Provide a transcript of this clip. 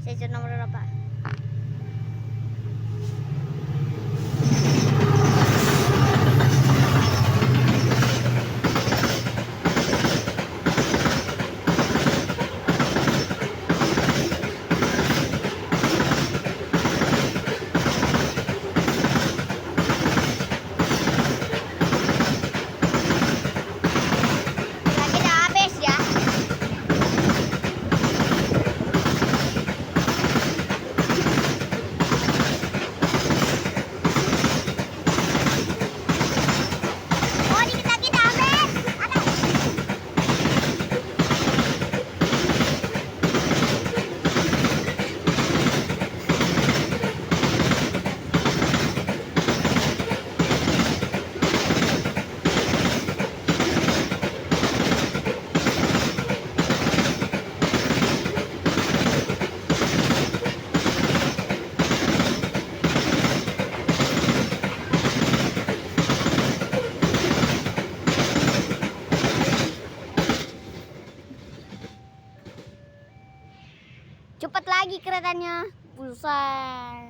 Session nomor berapa? Lagi udah habis ya. Oh, dikit lagi udah habis. Ada. Cepat lagi keretanya. Buset.